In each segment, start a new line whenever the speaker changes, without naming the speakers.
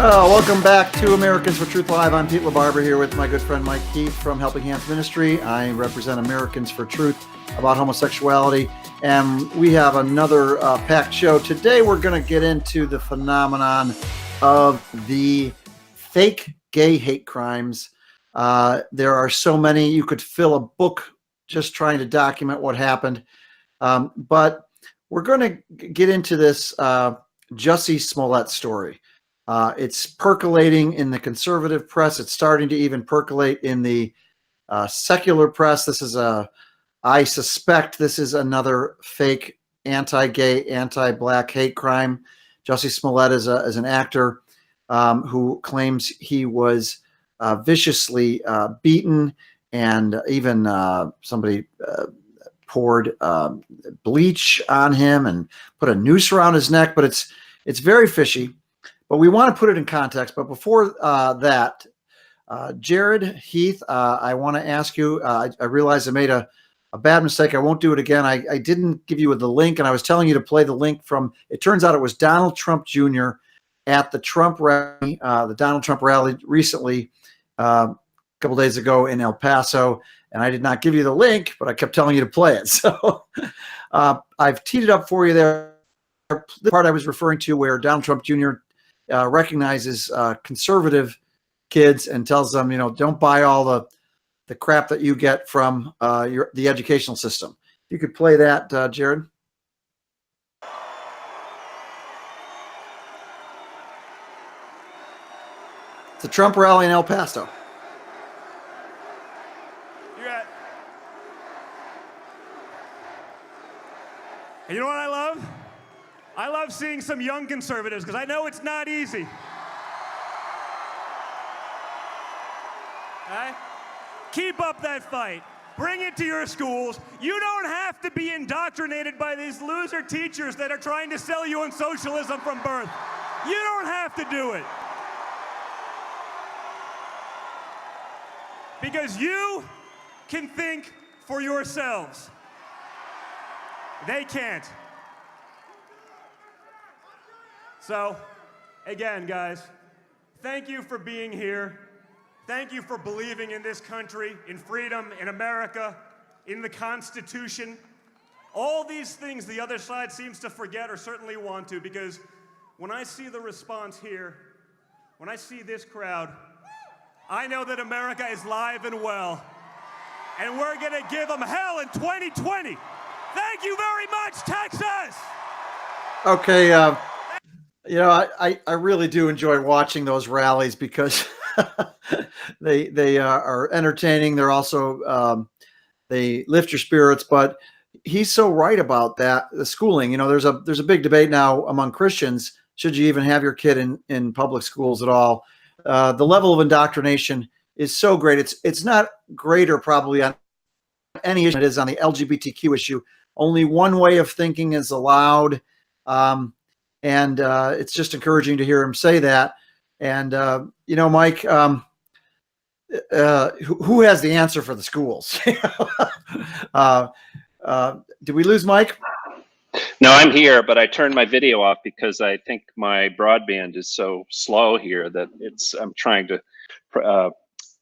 Well, welcome back to Americans for Truth Live. I'm Pete LaBarbera here with my good friend Mike Keith from Helping Hands Ministry. I represent Americans for Truth about homosexuality, and we have another packed show. Today we're going to get into the phenomenon of the fake gay hate crimes. There are so many. You could fill a book just trying to document what happened. But we're going to get into this Jussie Smollett story. It's percolating in the conservative press. It's starting to even percolate in the secular press. I suspect this is another fake anti-gay, anti-black hate crime. Jussie Smollett is an actor who claims he was viciously beaten, and even somebody poured bleach on him and put a noose around his neck. But it's very fishy. But we want to put it in context. But before that, Jared Heath, I want to ask you, I realize I made a bad mistake. I won't do it again. I didn't give you the link, and I was telling you to play the link from, it turns out it was Donald Trump Jr. at the Trump rally, the Donald Trump rally recently, a couple days ago in El Paso. And I did not give you the link, but I kept telling you to play it. So I've teed it up for you there. The part I was referring to where Donald Trump Jr. Recognizes conservative kids and tells them, don't buy all the crap that you get from the educational system. If you could play that, Jared. It's a Trump rally in El Paso.
And you know what I love? I love seeing some young conservatives because I know it's not easy. Okay? Keep up that fight. Bring it to your schools. You don't have to be indoctrinated by these loser teachers that are trying to sell you on socialism from birth. You don't have to do it. Because you can think for yourselves. They can't. So, again, guys, thank you for being here. Thank you for believing in this country, in freedom, in America, in the Constitution. All these things the other side seems to forget or certainly want to, because when I see the response here, when I see this crowd, I know that America is live and well, and we're going to give them hell in 2020. Thank you very much, Texas!
Okay, I really do enjoy watching those rallies because they are entertaining. They're also they lift your spirits. But he's so right about that. The schooling, there's a big debate now among Christians. Should you even have your kid in public schools at all? The level of indoctrination is so great. It's not greater probably on any issue. It is on the LGBTQ issue. Only one way of thinking is allowed. And it's just encouraging to hear him say that. And, Mike, who has the answer for the schools? Did we lose Mike?
No, I'm here, but I turned my video off because I think my broadband is so slow here that I'm trying to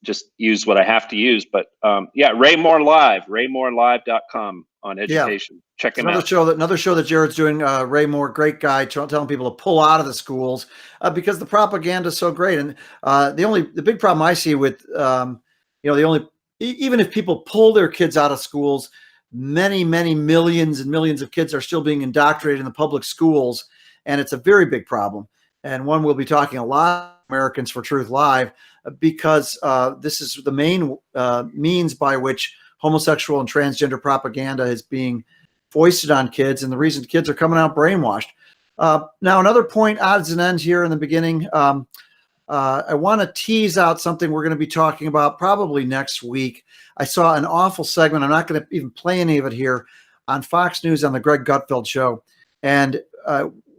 just use what I have to use. But Ray Moore Live, RayMooreLive.com on education. Yeah. Check him out.
Another show that Jared's doing. Ray Moore, great guy, telling people to pull out of the schools because the propaganda is so great. And the big problem I see with even if people pull their kids out of schools, many millions and millions of kids are still being indoctrinated in the public schools, and it's a very big problem. And one we'll be talking a lot Americans for Truth Live because this is the main means by which homosexual and transgender propaganda is being foisted on kids, and the reason kids are coming out brainwashed. Now, another point, odds and ends here in the beginning. I want to tease out something we're going to be talking about probably next week. I saw an awful segment. I'm not going to even play any of it here on Fox News on the Greg Gutfeld show. And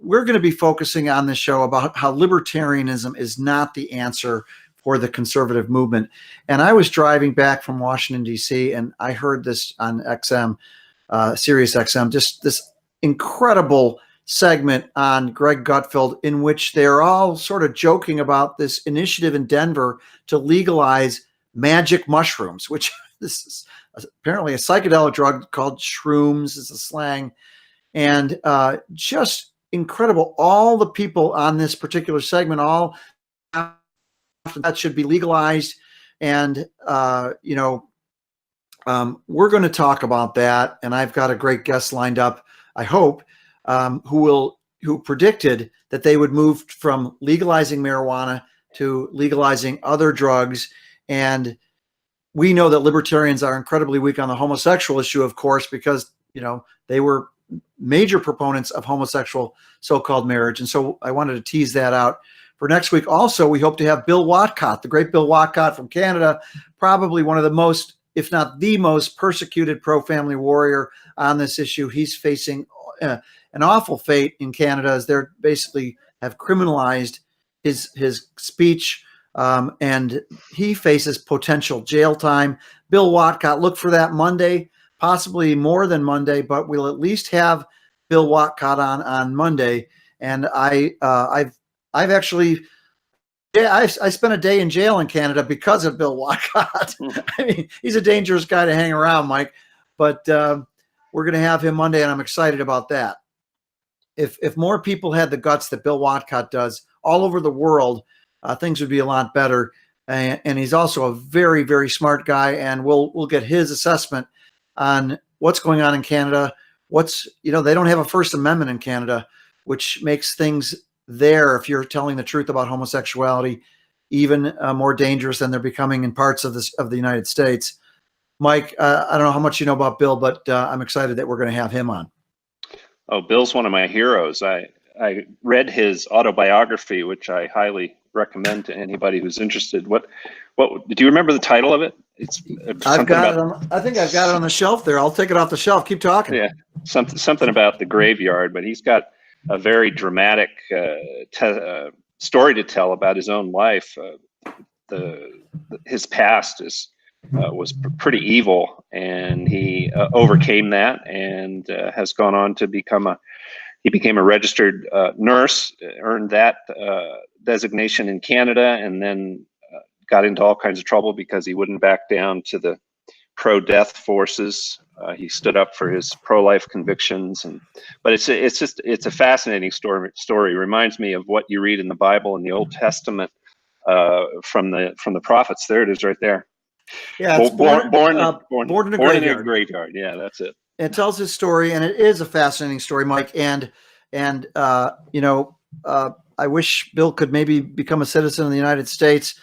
we're going to be focusing on this show about how libertarianism is not the answer for the conservative movement. And I was driving back from Washington, D.C., and I heard this on XM, Sirius XM, just this incredible segment on Greg Gutfeld in which they're all sort of joking about this initiative in Denver to legalize magic mushrooms, which this is apparently a psychedelic drug called shrooms is a slang. And just incredible. All the people on this particular segment, all that should be legalized. And, we're going to talk about that. And I've got a great guest lined up, I hope, who predicted that they would move from legalizing marijuana to legalizing other drugs. And we know that libertarians are incredibly weak on the homosexual issue, of course, because, they were major proponents of homosexual so-called marriage. And so I wanted to tease that out for next week. Also, we hope to have Bill Watcott, the great Bill Watcott from Canada, probably one of the most, if not the most persecuted pro-family warrior on this issue. He's facing an awful fate in Canada as they're basically have criminalized his speech, and he faces potential jail time. Bill Watcott, look for that Monday, possibly more than Monday, but we'll at least have Bill Watcott on Monday. And I've actually, I spent a day in jail in Canada because of Bill Watcott. I mean, he's a dangerous guy to hang around, Mike, but we're going to have him Monday, and I'm excited about that. If more people had the guts that Bill Watcott does all over the world, things would be a lot better. And he's also a very, very smart guy, and we'll get his assessment on what's going on in Canada. They don't have a First Amendment in Canada, which makes things there, if you're telling the truth about homosexuality, even more dangerous than they're becoming in parts of the United States. Mike, I don't know how much you know about Bill, but I'm excited that we're going to have him on.
Oh, Bill's one of my heroes. I read his autobiography, which I highly recommend to anybody who's interested. What do you remember the title of it?
I think I've got it on the shelf there. I'll take it off the shelf. Keep talking.
Yeah, something about the graveyard, but he's got a very dramatic story to tell about his own life. His past was pretty evil, and he overcame that and has gone on to became a registered nurse, earned that designation in Canada, and then got into all kinds of trouble because he wouldn't back down to the pro-death forces. He stood up for his pro-life convictions, but it's a fascinating story. It reminds me of what you read in the Bible in the Old Testament from the prophets. There it is, right there.
Yeah, it's born in a
graveyard. Yeah, that's it.
It tells his story, and it is a fascinating story, Mike. And I wish Bill could maybe become a citizen of the United States.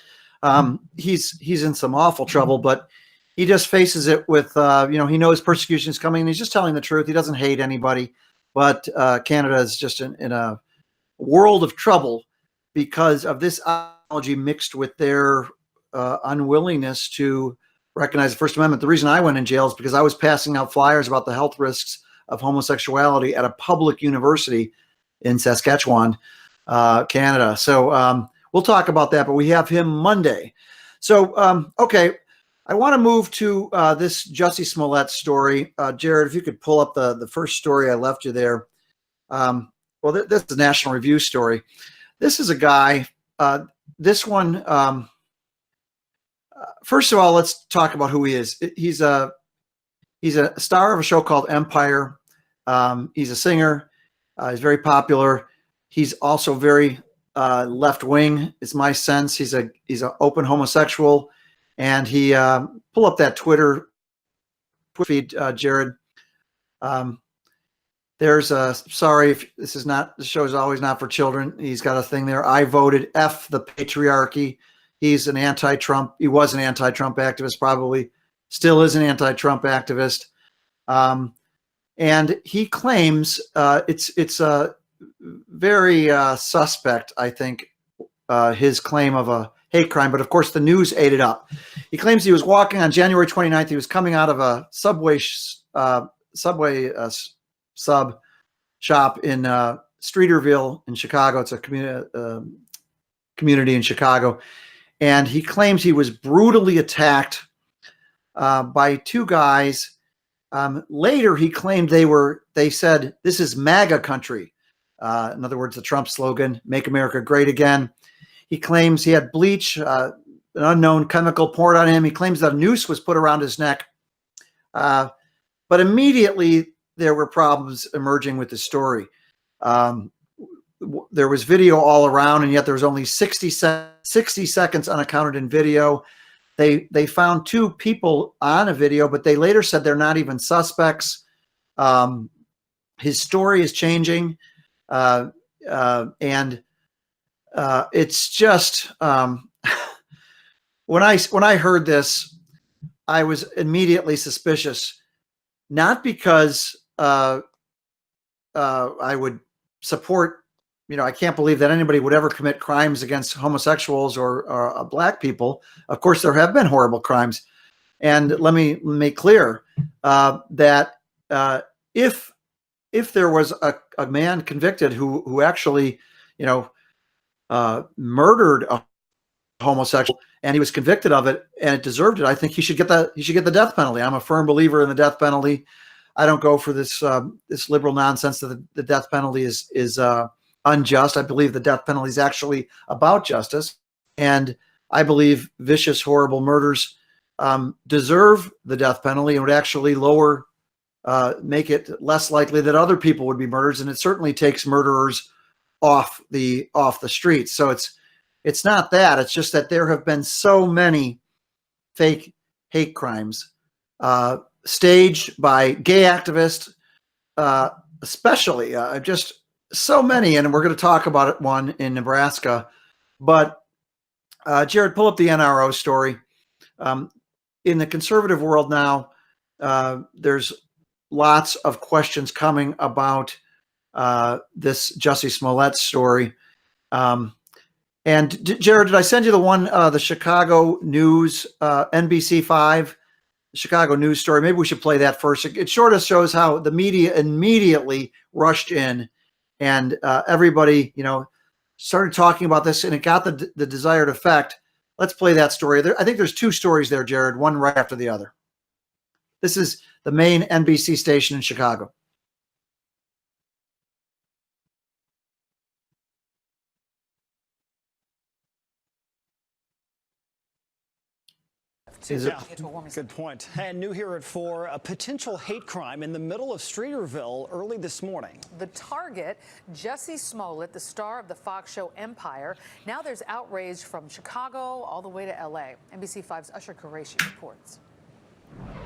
He's in some awful trouble, but he just faces it with, he knows persecution is coming, and he's just telling the truth. He doesn't hate anybody, but Canada is just in a world of trouble because of this ideology mixed with their unwillingness to recognize the First Amendment. The reason I went in jail is because I was passing out flyers about the health risks of homosexuality at a public university in Saskatchewan, Canada. So we'll talk about that, but we have him Monday. So, okay. I want to move to this Jussie Smollett story. Jared, if you could pull up the first story I left you there. This is a National Review story. This is a guy, this one, first of all, let's talk about who he is. He's a star of a show called Empire. He's a singer. He's very popular. He's also very left-wing, is my sense. He's an open homosexual. And he pull up that Twitter feed, Jared. There's sorry if this is not, the show is always not for children. He's got a thing there. I voted F the patriarchy. He's an anti-Trump. He was an anti-Trump activist, probably still is an anti-Trump activist. And he claims it's a very suspect, I think, his claim of a hate crime, but of course the news ate it up. He claims he was walking on January 29th. He was coming out of a subway sub shop in Streeterville in Chicago. It's a community in Chicago. And he claims he was brutally attacked by two guys. Later, he claimed they said, "This is MAGA country." In other words, the Trump slogan, "Make America Great Again." He claims he had bleach, an unknown chemical poured on him. He claims that a noose was put around his neck. But immediately there were problems emerging with the story. There was video all around, and yet there was only 60 seconds unaccounted in video. They found two people on a video, but they later said they're not even suspects. His story is changing, and it's just when I heard this, I was immediately suspicious, not because I would support. I can't believe that anybody would ever commit crimes against homosexuals or black people. Of course, there have been horrible crimes. And let me make clear that if there was a man convicted who actually, murdered a homosexual and he was convicted of it and it deserved it, I think he should get the death penalty. I'm a firm believer in the death penalty. I don't go for this liberal nonsense that the death penalty is unjust. I believe the death penalty is actually about justice, and I believe vicious, horrible murders deserve the death penalty and would actually make it less likely that other people would be murderers, and it certainly takes murderers off the streets. So it's not that. It's just that there have been so many fake hate crimes staged by gay activists, especially just so many, and we're going to talk about one in Nebraska. But Jared, pull up the NRO story. In the conservative world now, there's lots of questions coming about this Jussie Smollett story. And Jared, did I send you the one, the Chicago News, NBC5, Chicago News story? Maybe we should play that first. It sort of shows how the media immediately rushed in. And everybody, started talking about this, and it got the desired effect. Let's play that story. I think there's two stories there, Jared, one right after the other. This is the main NBC station in Chicago.
Good point. And new here at 4, a potential hate crime in the middle of Streeterville early this morning.
The target, Jussie Smollett, the star of the Fox show Empire. Now there's outrage from Chicago all the way to L.A. NBC5's Usher Qureshi reports.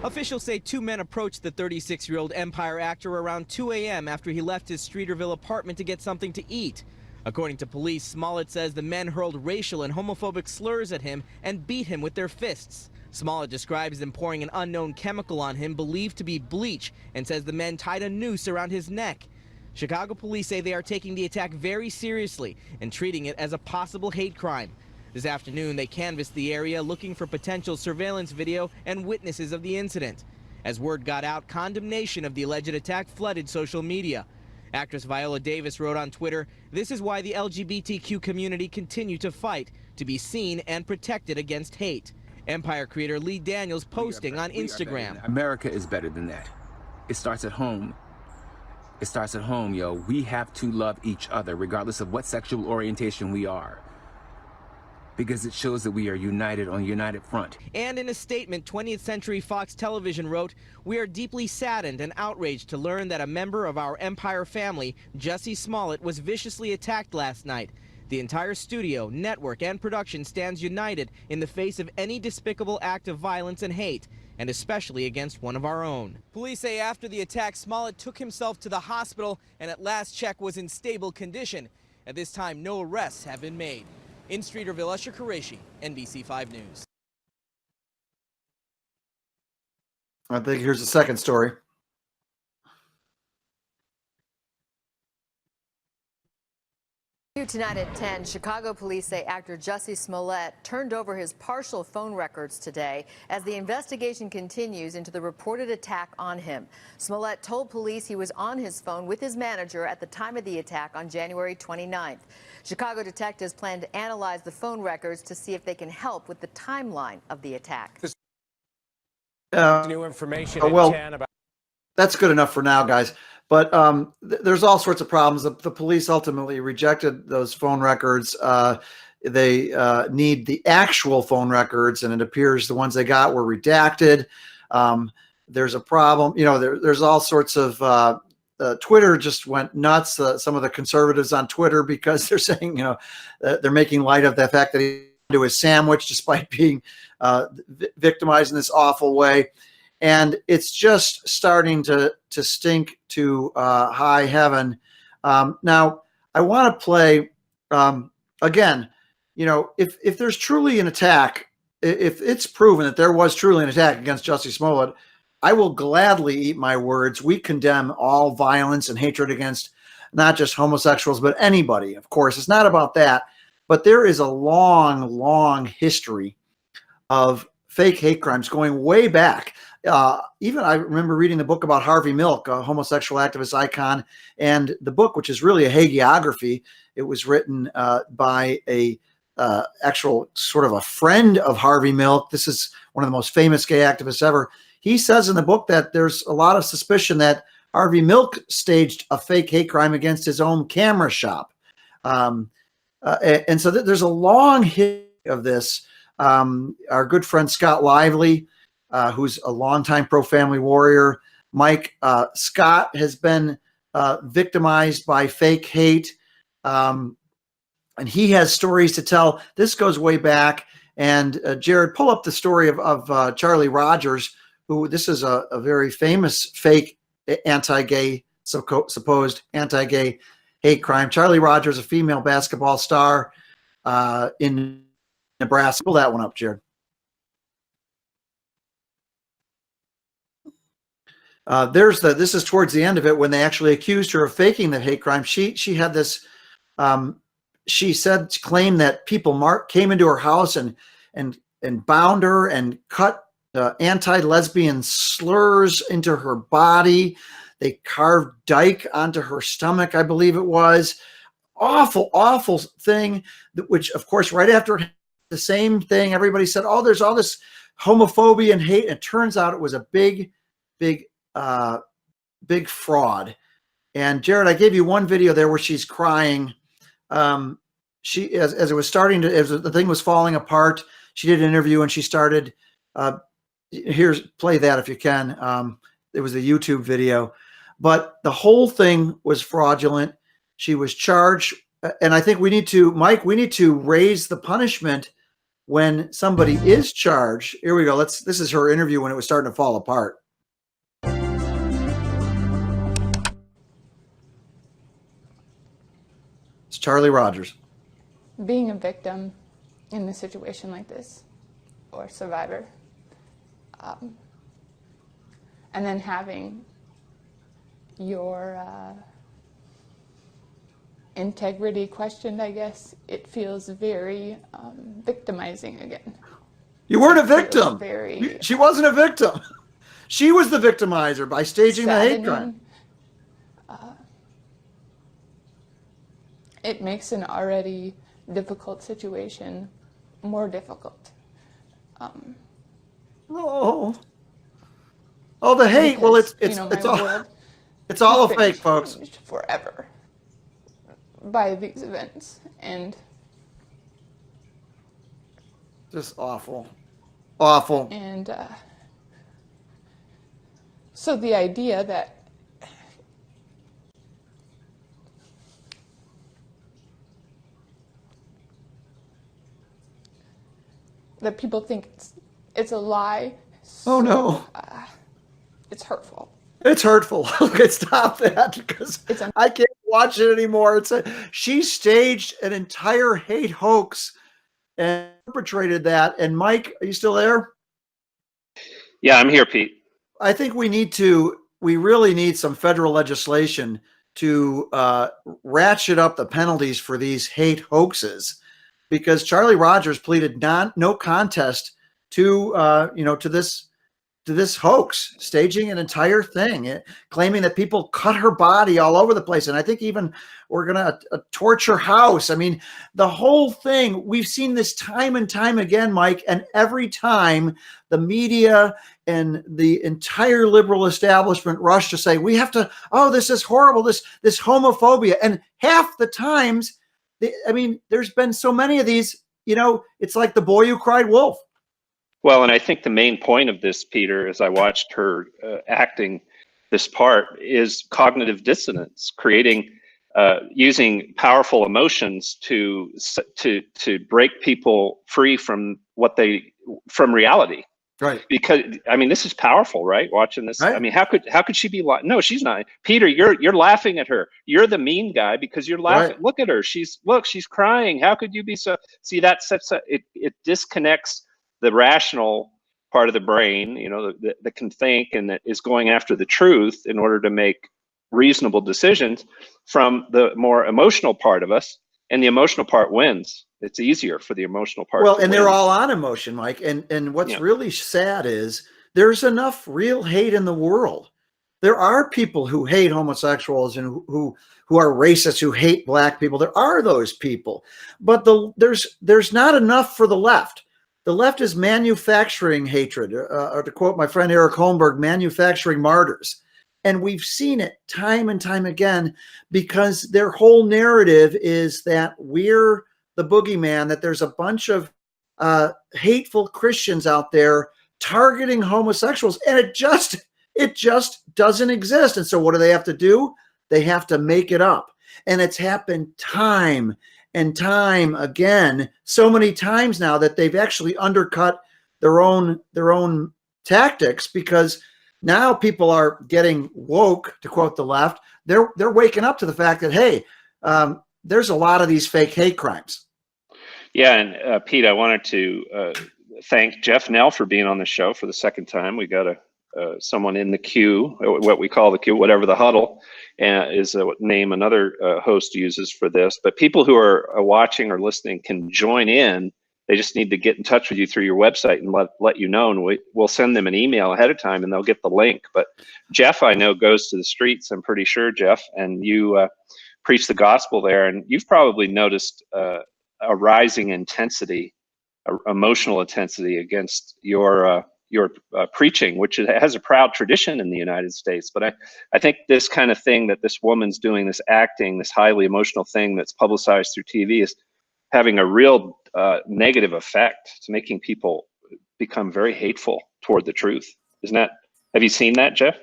Officials say two men approached the 36-year-old Empire actor around 2 a.m. after he left his Streeterville apartment to get something to eat. According to police, Smollett says the men hurled racial and homophobic slurs at him and beat him with their fists. Smollett describes them pouring an unknown chemical on him believed to be bleach and says the men tied a noose around his neck. Chicago police say they are taking the attack very seriously and treating it as a possible hate crime. This afternoon, they canvassed the area looking for potential surveillance video and witnesses of the incident. As word got out, condemnation of the alleged attack flooded social media. Actress Viola Davis wrote on Twitter, "This is why the LGBTQ community continue to fight, to be seen and protected against hate." Empire creator Lee Daniels posting on Instagram.
America is better than that. It starts at home. It starts at home, yo. We have to love each other, regardless of what sexual orientation we are. Because it shows that we are united on a united front.
And in a statement, 20th Century Fox Television wrote, "We are deeply saddened and outraged to learn that a member of our Empire family, Jussie Smollett, was viciously attacked last night. The entire studio, network, and production stands united in the face of any despicable act of violence and hate, and especially against one of our own." Police say after the attack, Smollett took himself to the hospital and at last check was in stable condition. At this time, no arrests have been made. In Streeterville, Usher Qureshi, NBC5 News.
I think here's the second story.
Tonight at 10, Chicago police say actor Jussie Smollett turned over his partial phone records today as the investigation continues into the reported attack on him. Smollett told police he was on his phone with his manager at the time of the attack on January 29th. Chicago detectives plan to analyze the phone records to see if they can help with the timeline of the attack.
New information at 10 about.
That's good enough for now, guys. But there's all sorts of problems. The police ultimately rejected those phone records. They need the actual phone records, and it appears the ones they got were redacted. There's a problem. There's all sorts of Twitter just went nuts. Some of the conservatives on Twitter, because they're saying, they're making light of the fact that he into his sandwich despite being victimized in this awful way. And it's just starting to stink to high heaven. Now, I want to play, again, if there's truly an attack, if it's proven that there was truly an attack against Jussie Smollett, I will gladly eat my words. We condemn all violence and hatred against not just homosexuals, but anybody. Of course, it's not about that. But there is a long, long history of fake hate crimes going way back. Even I remember reading the book about Harvey Milk, a homosexual activist icon, and the book, which is really a hagiography. It was written by a actual sort of a friend of Harvey Milk. This is one of the most famous gay activists ever. He says in the book that there's a lot of suspicion that Harvey Milk staged a fake hate crime against his own camera shop. And so there's a long history of this. Our good friend Scott Lively, who's a longtime pro-family warrior, Mike Scott, has been victimized by fake hate. And he has stories to tell. This goes way back. And Jared, pull up the story of Charlie Rogers, who this is a very famous fake anti-gay, supposed anti-gay hate crime. Charlie Rogers, a female basketball star in Nebraska. Pull that one up, Jared. This is towards the end of it when they actually accused her of faking the hate crime. She had this, she claimed that people came into her house and bound her and cut anti-lesbian slurs into her body. They carved Dyke onto her stomach, I believe it was. Awful, awful thing, which, of course, right after the same thing, everybody said, oh, there's all this homophobia and hate. And it turns out it was a big, big fraud. And Jared, I gave you one video there where she's crying. She, as it was starting to, as the thing was falling apart, she did an interview and she started, play that if you can. It was a YouTube video. But the whole thing was fraudulent. She was charged. And I think we need to, Mike, we need to raise the punishment when somebody is charged. Here we go. This is her interview when it was starting to fall apart. It's Charlie Rogers.
Being a victim in a situation like this, or survivor, and then having your integrity questioned, I guess, it feels very victimizing again.
You weren't a victim. She wasn't a victim. She was the victimizer by staging the hate crime.
It makes an already difficult situation more difficult.
Oh, the hate. Well, it's all a fake, folks.
Forever by these events, and
just awful, awful.
And so the idea that people think it's a lie. So,
oh no.
It's hurtful.
It's hurtful. Okay, stop that, because I can't watch it anymore. She staged an entire hate hoax and perpetrated that. And Mike, are you still there?
Yeah, I'm here, Pete.
I think we really need some federal legislation to ratchet up the penalties for these hate hoaxes, because Charlie Rogers pleaded no contest to this to this hoax, staging an entire thing, claiming that people cut her body all over the place. And I think even we're going to torch her house. I mean, the whole thing, we've seen this time and time again, Mike, and every time the media and the entire liberal establishment rush to say, we have to, oh, this is horrible, this homophobia. And half the times, I mean, there's been so many of these, you know, it's like the boy who cried wolf.
Well, and I think the main point of this, Peter, as I watched her acting this part, is cognitive dissonance, creating, using powerful emotions to break people free from from reality.
Right.
Because I mean, this is powerful, right? Watching this, right? I mean, how could she be? No, she's not. Peter, you're laughing at her. You're the mean guy because you're laughing. Right. Look at her. She's crying. How could you be so? See, that sets it disconnects the rational part of the brain, you know, that can think and that is going after the truth in order to make reasonable decisions, from the more emotional part of us, and the emotional part wins. It's easier for the emotional part.
Well, and they're all on emotion, Mike. And what's really sad is there's enough real hate in the world. There are people who hate homosexuals and who are racist, who hate black people. There are those people, but there's not enough for the left. The left is manufacturing hatred, or to quote my friend Eric Holmberg, manufacturing martyrs. And we've seen it time and time again, because their whole narrative is that we're the boogeyman, that there's a bunch of hateful Christians out there targeting homosexuals, and it just doesn't exist. And so what do they have to do? They have to make it up. And it's happened time and time again, so many times now that they've actually undercut their own tactics, because now people are getting woke, to quote the left. They're waking up to the fact that, hey, there's a lot of these fake hate crimes.
Yeah, and Pete, I wanted to thank Jeff Nell for being on the show for the second time. We got someone in the queue, what we call the queue, whatever the huddle is a name another host uses for this. But people who are watching or listening can join in. They just need to get in touch with you through your website and let you know, and we'll send them an email ahead of time and they'll get the link. But Jeff, I know, goes to the streets, I'm pretty sure, Jeff, and you preach the gospel there. And you've probably noticed a rising intensity, emotional intensity against your preaching, which has a proud tradition in the United States. But I think this kind of thing that this woman's doing, this acting, this highly emotional thing that's publicized through TV, is having a real negative effect. It's making people become very hateful toward the truth. Isn't that? Have you seen that, Jeff?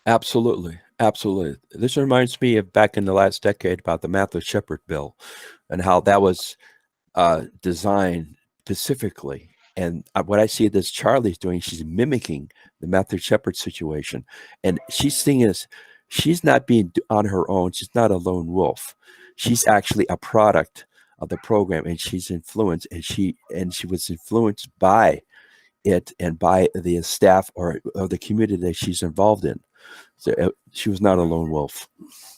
Absolutely. Absolutely. This reminds me of back in the last decade about the Matthew Shepard bill and how that was designed specifically. And what I see this Charlie's doing, she's mimicking the Matthew Shepard situation. And she's seeing this, she's not being on her own. She's not a lone wolf. She's actually a product of the program, and she's influenced, and she was influenced by it and by the staff or the community that she's involved in. So she was not a lone wolf.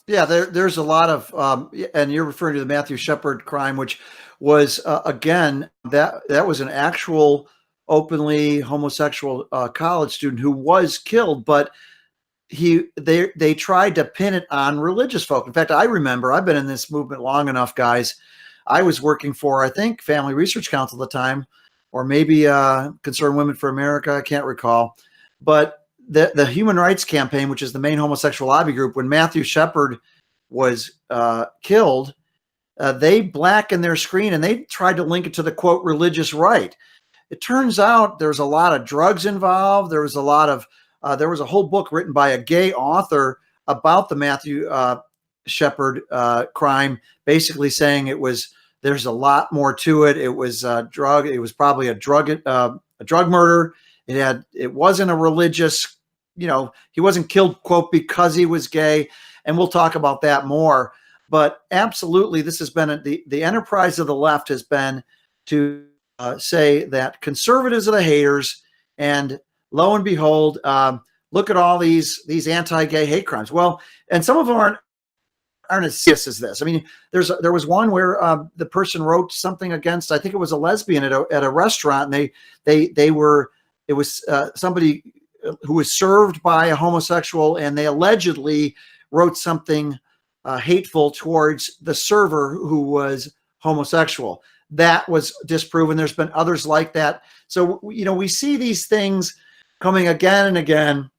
Yeah, there's a lot of, and you're referring to the Matthew Shepard crime, which was again that was an actual openly homosexual college student who was killed, but they tried to pin it on religious folk. In fact, I remember, I've been in this movement long enough, guys. I was working for, I think, Family Research Council at the time, or maybe Concerned Women for America. I can't recall, but the Human Rights Campaign, which is the main homosexual lobby group, when Matthew Shepard was killed, they blackened their screen and they tried to link it to the quote religious right. It turns out there's a lot of drugs involved. There was a lot of there was a whole book written by a gay author about the Matthew Shepard crime, basically saying there's a lot more to it. It was drug. It was probably a drug murder. It wasn't a religious, he wasn't killed, quote, because he was gay. And we'll talk about that more. But absolutely, this has been the enterprise of the left has been to say that conservatives are the haters. And lo and behold, look at all these anti-gay hate crimes. Well, and some of them aren't as serious as this. I mean, there was one where the person wrote something against, I think it was a lesbian at a restaurant, and they were It was somebody who was served by a homosexual, and they allegedly wrote something hateful towards the server who was homosexual. That was disproven. There's been others like that. So, we see these things coming again and again.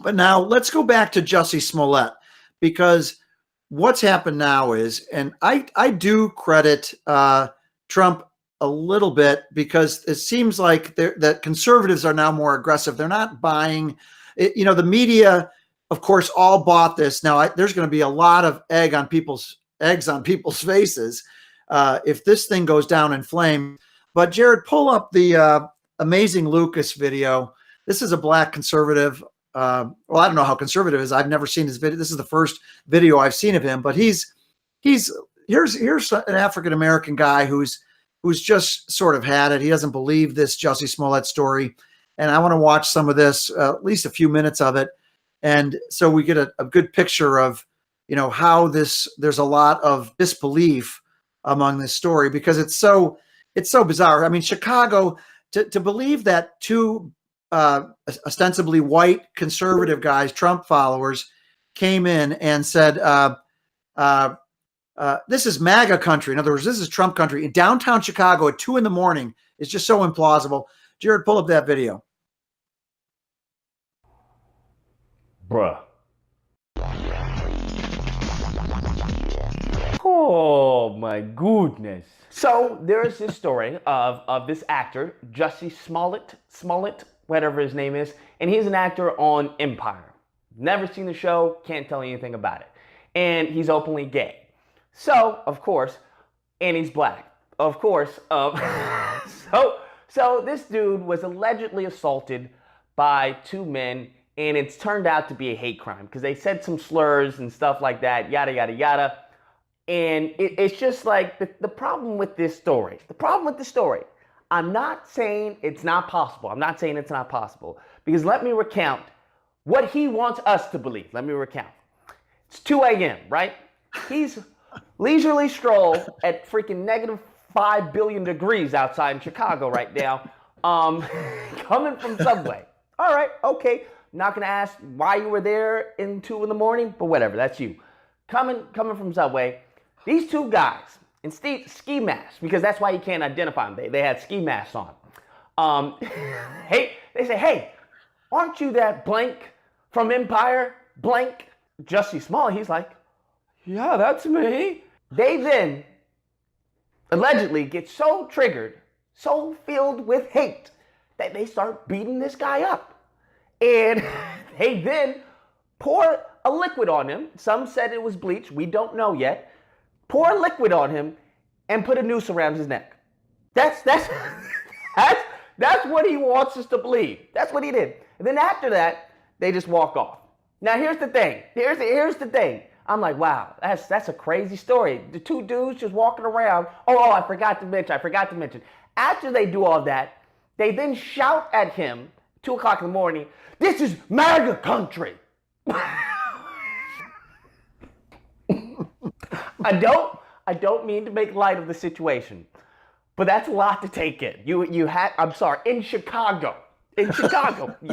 But now let's go back to Jussie Smollett, because what's happened now is, and I do credit Trump a little bit, because it seems like that conservatives are now more aggressive. They're not buying it. The media, of course, all bought this. Now there's going to be a lot of eggs on people's faces if this thing goes down in flames. But Jared, pull up the Amazing Lucas video. This is a black conservative. Well, I don't know how conservative it is. I've never seen his video. This is the first video I've seen of him, but here's an African-American guy who's just sort of had it. He doesn't believe this Jussie Smollett story. And I want to watch some of this, at least a few minutes of it. And so we get a good picture of, how there's a lot of disbelief among this story, because it's so bizarre. I mean, Chicago, to believe that two ostensibly white conservative guys, Trump followers, came in and said, this is MAGA country. In other words, this is Trump country in downtown Chicago at 2 a.m. It's just so implausible. Jared, pull up that video.
Bruh. Oh my goodness. So there's this story of this actor, Jussie Smollett, whatever his name is, and he's an actor on Empire. Never seen the show, can't tell you anything about it. And he's openly gay. So, of course, and he's black. Of course, so this dude was allegedly assaulted by two men, and it's turned out to be a hate crime because they said some slurs and stuff like that, yada, yada, yada. And it's just like the problem with this story. I'm not saying it's not possible. I'm not saying it's not possible. Because let me recount what he wants us to believe. Let me recount. It's 2 a.m., right? He's leisurely stroll at freaking -5 billion degrees outside in Chicago right now. Coming from Subway. All right, okay. Not going to ask why you were there in 2 a.m, but whatever, that's you. Coming from Subway. These two guys in ski masks, because that's why you can't identify them. They had ski masks on. Hey, they say, hey, aren't you that blank from Empire? Blank Jussie Smollett. He's like, yeah, that's me. They then allegedly get so triggered, so filled with hate, that they start beating this guy up. And they then pour a liquid on him. Some said it was bleach. We don't know yet. Pour liquid on him and put a noose around his neck. That's what he wants us to believe. That's what he did. And then after that, they just walk off. Now here's the thing. Here's the thing. I'm like, wow, that's a crazy story. The two dudes just walking around. Oh, I forgot to mention. After they do all that, they then shout at him 2 o'clock in the morning, this is MAGA country. I don't mean to make light of the situation, but that's a lot to take in. In Chicago,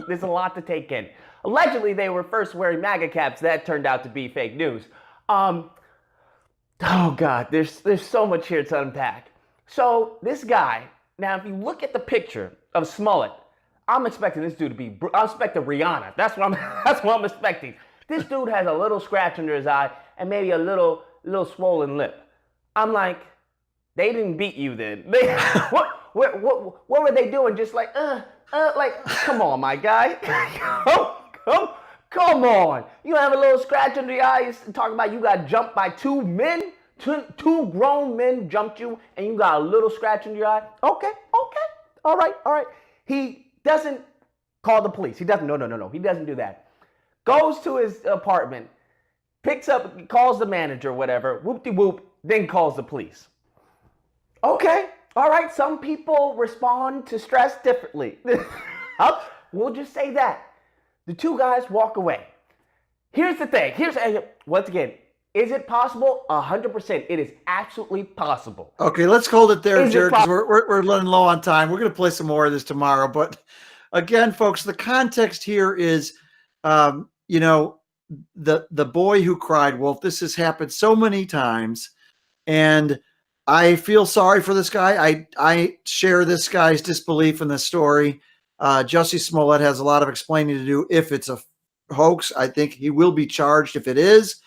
there's a lot to take in. Allegedly, they were first wearing MAGA caps. That turned out to be fake news. Oh God, there's so much here to unpack. So this guy, now if you look at the picture of Smollett, I'm expecting this dude to be, I'm expecting Rihanna. That's what I'm expecting. This dude has a little scratch under his eye and maybe a little swollen lip. I'm like, they didn't beat you then. What were they doing? Just like, come on, my guy. Come on. You have a little scratch under your eye. You're talking about you got jumped by two men? Two grown men jumped you and you got a little scratch under your eye? Okay. All right. He doesn't call the police. He doesn't, no. He doesn't do that. Goes to his apartment, picks up, calls the manager, whatever, whoop-de-whoop, then calls the police. Okay, all right, some people respond to stress differently. We'll just say that. The two guys walk away. Here's the thing. Once again, is it possible? 100%. It is absolutely possible.
Okay, let's hold it there, Jared, because we're running low on time. We're going to play some more of this tomorrow, but again, folks, the context here is, you know, the boy who cried wolf. This has happened so many times, and I feel sorry for this guy. I share this guy's disbelief in this story. Jussie Smollett has a lot of explaining to do. If it's a hoax, I think he will be charged if it is.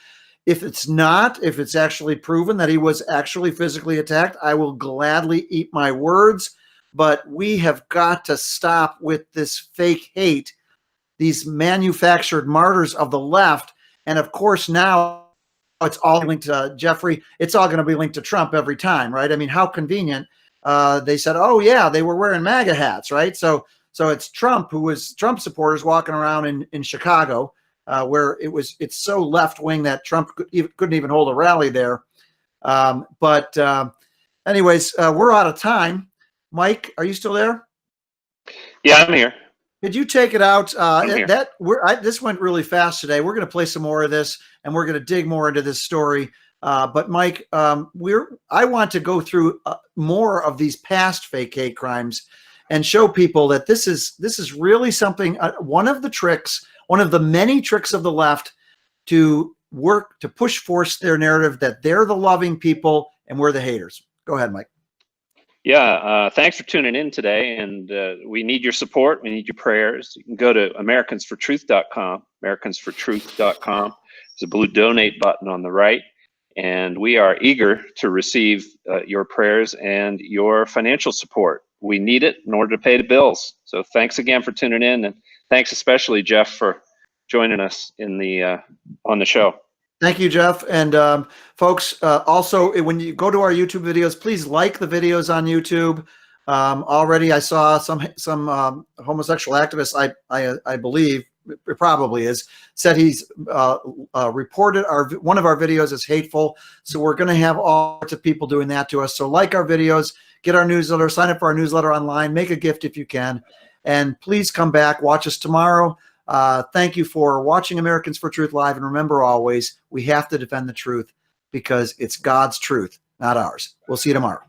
If it's not, if it's actually proven that he was actually physically attacked, I will gladly eat my words. But we have got to stop with this fake hate, these manufactured martyrs of the left. And of course, now it's all linked to Jeffrey. It's all going to be linked to Trump every time, right? I mean, how convenient. They said, oh, yeah, they were wearing MAGA hats, right? So it's Trump Trump supporters walking around in Chicago, where it's so left wing that Trump couldn't even hold a rally there. Anyways, we're out of time. Mike, are you still there?
Yeah, I'm here.
Could you take it out? This went really fast today. We're going to play some more of this, and we're going to dig more into this story. But Mike, I want to go through more of these past fake hate crimes and show people that this is really something. One of the many tricks of the left to force their narrative that they're the loving people and we're the haters. Go ahead, Mike.
Yeah, thanks for tuning in today, and we need your support. We need your prayers. You can go to AmericansForTruth.com, AmericansForTruth.com. There's a blue donate button on the right, and we are eager to receive your prayers and your financial support. We need it in order to pay the bills. So thanks again for tuning in, and thanks especially, Jeff, for joining us on the show.
Thank you, Jeff. And folks, also, when you go to our YouTube videos, please like the videos on YouTube. Already, I saw some homosexual activist, I believe, it probably is, said he's reported one of our videos as hateful. So we're going to have all sorts of people doing that to us. So like our videos, get our newsletter, sign up for our newsletter online, make a gift if you can. And please come back, watch us tomorrow. Thank you for watching Americans for Truth Live. And remember always, we have to defend the truth because it's God's truth, not ours. We'll see you tomorrow.